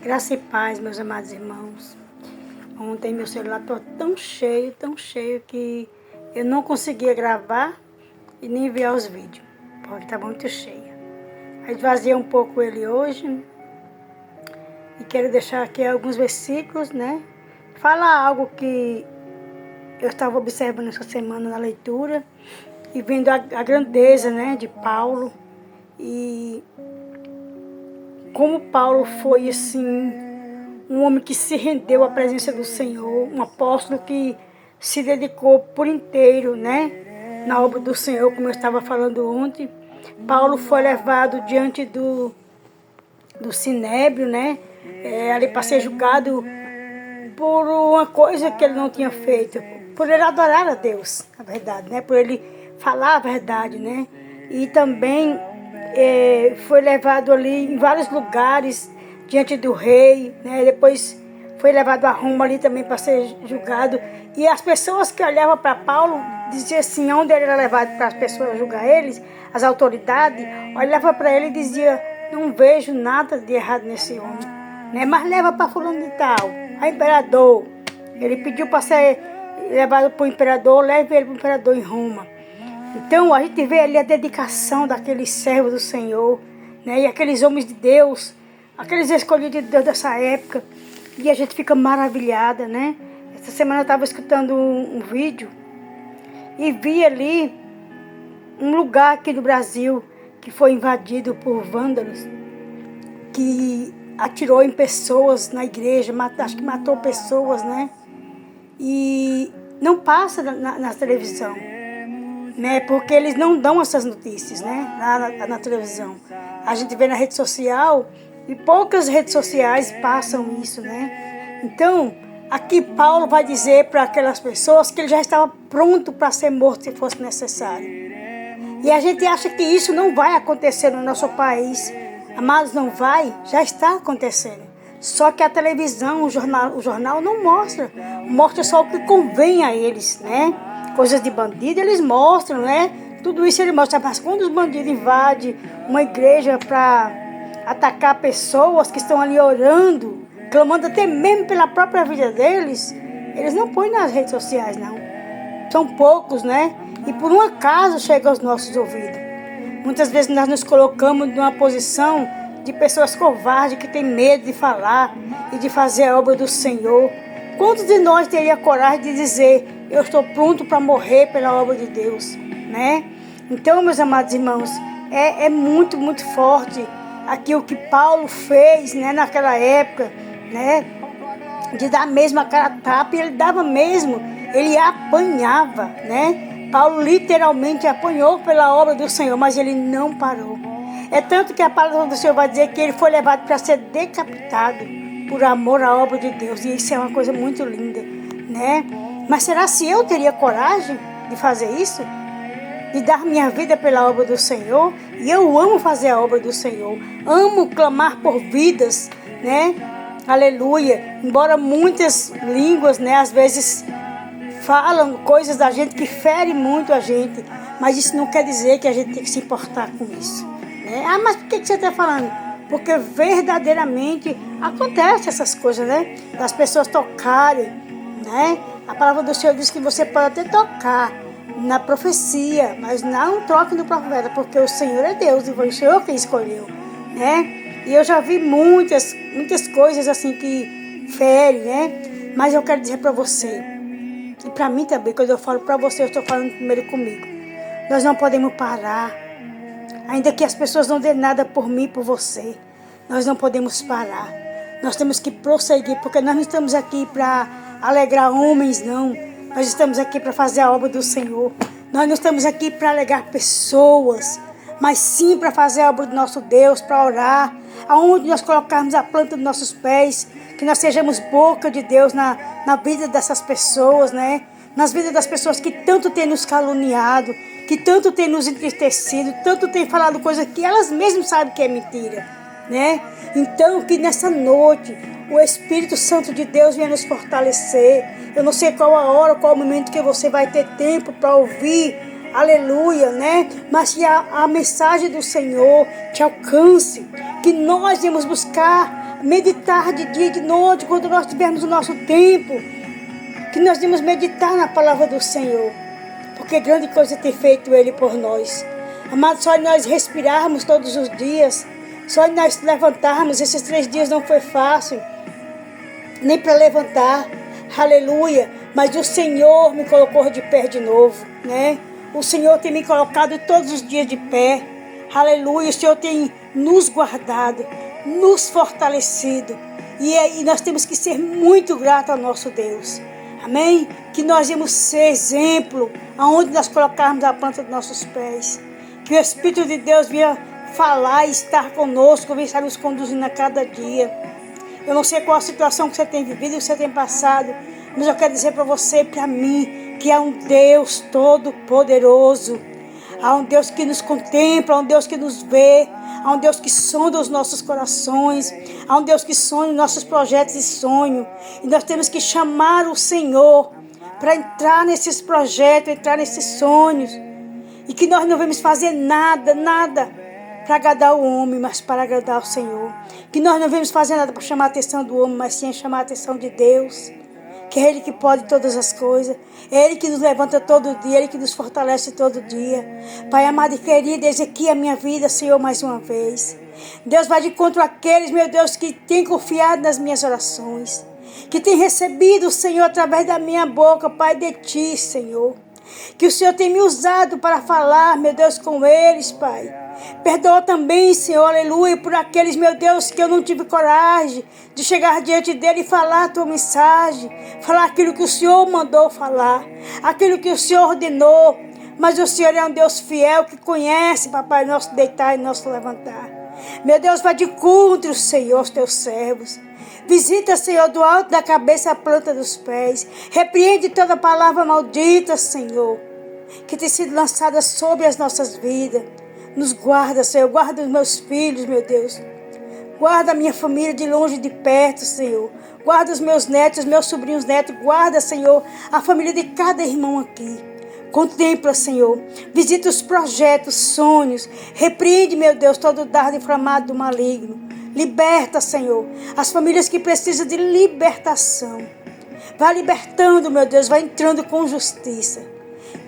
Graça e paz, meus amados irmãos. Ontem meu celular estava tão cheio que eu não conseguia gravar e nem enviar os vídeos, porque estava muito cheio. Aí esvaziei um pouco ele hoje e quero deixar aqui alguns versículos, né? Falar algo que eu estava observando essa semana na leitura e vendo a grandeza, né, de Paulo e como Paulo foi assim um homem que se rendeu à presença do Senhor, um apóstolo que se dedicou por inteiro, né, na obra do Senhor, como eu estava falando ontem. Paulo foi levado diante do Sinédrio, né, ali para ser julgado por uma coisa que ele não tinha feito, por ele adorar a Deus, na verdade, né, por ele falar a verdade, né, e também foi levado ali em vários lugares diante do rei, né? Depois foi levado a Roma ali também para ser julgado. E as pessoas que olhavam para Paulo diziam assim, onde ele era levado para as pessoas julgar eles, as autoridades, olhavam para ele e diziam, não vejo nada de errado nesse homem, né? Mas leva para fulano de tal, a imperador. Ele pediu para ser levado para o imperador, leve ele para o imperador em Roma. Então a gente vê ali a dedicação daqueles servos do Senhor, né? E aqueles homens de Deus, aqueles escolhidos de Deus dessa época, e a gente fica maravilhada, né? Essa semana eu estava escutando um vídeo e vi ali um lugar aqui no Brasil que foi invadido por vândalos, que atirou em pessoas na igreja, acho que matou pessoas, né? E não passa na televisão, né? Porque eles não dão essas notícias, né? Na televisão. A gente vê na rede social e poucas redes sociais passam isso, né? Então, aqui Paulo vai dizer para aquelas pessoas que ele já estava pronto para ser morto se fosse necessário. E a gente acha que isso não vai acontecer no nosso país. Amados, não vai, já está acontecendo. Só que a televisão, o jornal não mostra. Mostra só o que convém a eles, né? Coisas de bandido eles mostram, né? Tudo isso ele mostra. Mas quando os bandidos invadem uma igreja para atacar pessoas que estão ali orando, clamando até mesmo pela própria vida deles, eles não põem nas redes sociais, não. São poucos, né? E por um acaso chega aos nossos ouvidos. Muitas vezes nós nos colocamos numa posição de pessoas covardes que têm medo de falar e de fazer a obra do Senhor. Quantos de nós teria coragem de dizer, eu estou pronto para morrer pela obra de Deus, né? Então, meus amados irmãos, é muito, muito forte aquilo que Paulo fez, né, naquela época, né? De dar mesmo a cara a tapa, e ele dava mesmo, ele apanhava, né? Paulo literalmente apanhou pela obra do Senhor, mas ele não parou. É tanto que a palavra do Senhor vai dizer que ele foi levado para ser decapitado por amor à obra de Deus. E isso é uma coisa muito linda, né? Mas será se eu teria coragem de fazer isso? De dar minha vida pela obra do Senhor? E eu amo fazer a obra do Senhor. Amo clamar por vidas, né? Aleluia. Embora muitas línguas, né, às vezes falam coisas da gente que ferem muito a gente. Mas isso não quer dizer que a gente tem que se importar com isso. Ah, mas por que você está falando? Porque verdadeiramente acontece essas coisas, né? Das pessoas tocarem, né? A palavra do Senhor diz que você pode até tocar na profecia, mas não troque no profeta, porque o Senhor é Deus e foi o Senhor quem escolheu, né? E eu já vi muitas coisas assim que ferem, né? Mas eu quero dizer para você, e para mim também, quando eu falo para você, eu estou falando primeiro comigo. Nós não podemos parar. Ainda que as pessoas não dêem nada por mim e por você, nós não podemos parar. Nós temos que prosseguir, porque nós não estamos aqui para alegrar homens, não. Nós estamos aqui para fazer a obra do Senhor. Nós não estamos aqui para alegrar pessoas, mas sim para fazer a obra do nosso Deus, para orar. Aonde nós colocarmos a planta dos nossos pés, que nós sejamos boca de Deus na vida dessas pessoas, né? Nas vidas das pessoas que tanto têm nos caluniado, que tanto têm nos entristecido, tanto têm falado coisas que elas mesmas sabem que é mentira, né? Então, que nessa noite o Espírito Santo de Deus venha nos fortalecer. Eu não sei qual a hora, qual o momento que você vai ter tempo para ouvir, aleluia, né? Mas que a mensagem do Senhor te alcance, que nós vamos buscar meditar de dia e de noite, quando nós tivermos o nosso tempo, que nós devemos meditar na palavra do Senhor, porque grande coisa tem feito Ele por nós. Amados, só nós respirarmos todos os dias, só nós levantarmos, esses 3 dias não foi fácil, nem para levantar, aleluia, mas o Senhor me colocou de pé de novo, né? O Senhor tem me colocado todos os dias de pé, aleluia, o Senhor tem nos guardado, nos fortalecido, e nós temos que ser muito gratos ao nosso Deus, amém? Que nós vamos ser exemplo, aonde nós colocarmos a planta dos nossos pés, que o Espírito de Deus venha falar e estar conosco, venha estar nos conduzindo a cada dia. Eu não sei qual a situação que você tem vivido, que você tem passado, mas eu quero dizer para você e para mim, que há um Deus todo-poderoso, há um Deus que nos contempla, há um Deus que nos vê, há um Deus que sonda os nossos corações, há um Deus que sonda os nossos projetos e sonhos, e nós temos que chamar o Senhor para entrar nesses projetos, entrar nesses sonhos, e que nós não vamos fazer nada para agradar o homem, mas para agradar o Senhor. Que nós não vamos fazer nada para chamar a atenção do homem, mas sim chamar a atenção de Deus. Que é Ele que pode todas as coisas. É Ele que nos levanta todo dia, Ele que nos fortalece todo dia. Pai amado e querido, eis aqui a minha vida, Senhor, mais uma vez. Deus vai de encontro àqueles, meu Deus, que têm confiado nas minhas orações. Que têm recebido, Senhor, através da minha boca, Pai, de Ti, Senhor. Que o Senhor tem me usado para falar, meu Deus, com eles, Pai. Perdoa também, Senhor, aleluia, por aqueles, meu Deus, que eu não tive coragem de chegar diante dele e falar a tua mensagem, falar aquilo que o Senhor mandou falar, aquilo que o Senhor ordenou. Mas o Senhor é um Deus fiel que conhece, papai, nosso deitar e nosso levantar. Meu Deus, vai de encontro, Senhor, aos teus servos. Visita, Senhor, do alto da cabeça a planta dos pés. Repreende toda palavra maldita, Senhor, que tem sido lançada sobre as nossas vidas. Nos guarda, Senhor. Guarda os meus filhos, meu Deus. Guarda a minha família de longe e de perto, Senhor. Guarda os meus netos, os meus sobrinhos netos. Guarda, Senhor, a família de cada irmão aqui. Contempla, Senhor. Visita os projetos, sonhos. Repreende, meu Deus, todo dardo inflamado do maligno. Liberta, Senhor, as famílias que precisam de libertação. Vai libertando, meu Deus, vai entrando com justiça.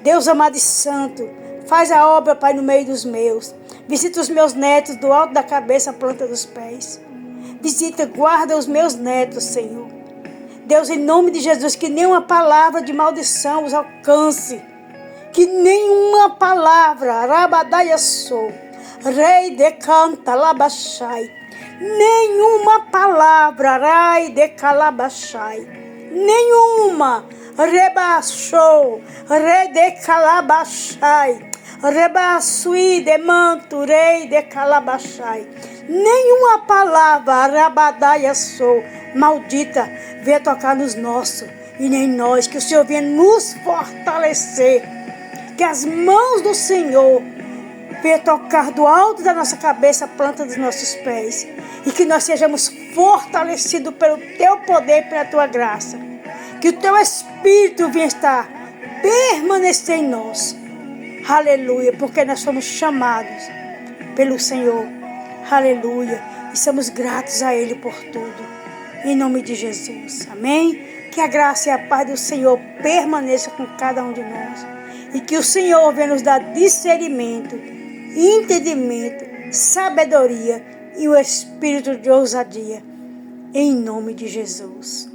Deus amado e santo, faz a obra, Pai, no meio dos meus. Visita os meus netos do alto da cabeça à planta dos pés. Visita, guarda os meus netos, Senhor. Deus, em nome de Jesus, que nenhuma palavra de maldição os alcance. Que nenhuma palavra, Rabadaia sou, Rei de canta, Labachai. Nenhuma palavra, Rai de Calabachai. Nenhuma, Rebaixou, Rei de Calabachai. Rebaçui de manto, Rei de Calabachai. Nenhuma palavra, Rabadaia sou, maldita, venha tocar nos nossos e nem nós. Que o Senhor venha nos fortalecer. Que as mãos do Senhor venha tocar do alto da nossa cabeça a planta dos nossos pés. E que nós sejamos fortalecidos pelo Teu poder e pela Tua graça. Que o Teu Espírito venha estar, permanecer em nós. Aleluia, porque nós somos chamados pelo Senhor. Aleluia, e somos gratos a Ele por tudo. Em nome de Jesus, amém? Que a graça e a paz do Senhor permaneça com cada um de nós. E que o Senhor venha nos dar discernimento, entendimento, sabedoria e o espírito de ousadia. Em nome de Jesus.